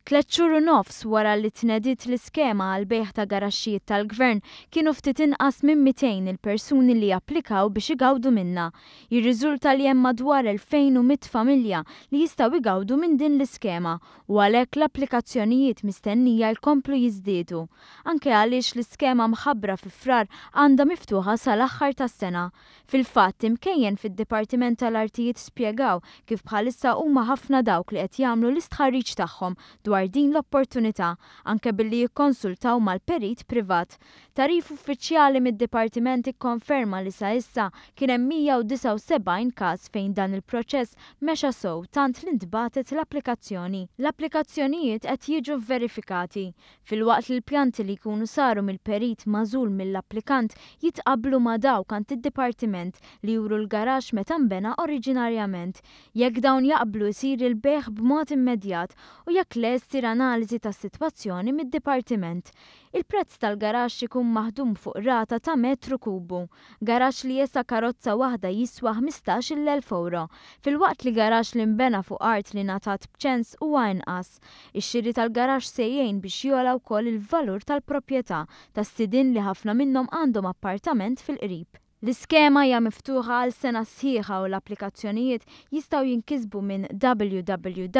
3 xhur u nofs wara li tnediet l-iskema għal bejħ ta' garaxxijiet tal-Gvern kienu ftit inqas minn 200 il-persuni li japplikaw biex igawdu minnha. Jirriżulta li hemm madwar 2100 familja li jistgħu igawdu minn din l-iskema u għalhekk l-applikazzjonijiet mistennija jkomplu jiżdiedu. Anke għaliex l-iskema mħabbra fi frar għandha miftuħa sal-aħħar tas-sena. Fil-fatt imkejjen fid-Dipartiment tal-Artijiet spjegaw kif bħalissa huma ħafna dawk li qed jagħmlu l-istħarriġ tagħhom dwar din l-opportunità anke billi jikkonsultaw mal-perit privat. Tarif uffiċjali mid-Dipartiment ikkonferma li sa issa kien hemm 179 każ fejn dan il-proċess mexa sew tant li ntbatet l-applikazzjoni. L-applikazzjonijiet qed jiġu verifikati filwaqt li l-pjanti li jkunu saru mill-perit magħżul mill-applikant jitqabblu ma' dawk għand id-Dipartiment li juru l-garaxx meta nbena oriġinarjament. Jekk dawn jaqblu jsir il-bejħ b'mod immedjat u jekk le ssir analiżi tas-sitwazzjoni mid-Dipartiment. Il-prezz tal-garaxx ikun maħdum fuq rata ta' metru kubu. Garaxx li jesa karozza waħda jiswa 15,000 euro, filwaqt li garaxx li nbena fuq art li ngħatat b'ċens huwa inqas. Ix-xiri tal-garaxx se jgħin biex jola wkoll il-valur tal-proprjetà tas-sidin li ħafna minnhom għandhom appartament fil-qrib. L-iskema hija miftuħa għal sena sħiħa u l-applikazzjonijiet jistgħu jinkisbu minn www.gpd.gov.mt.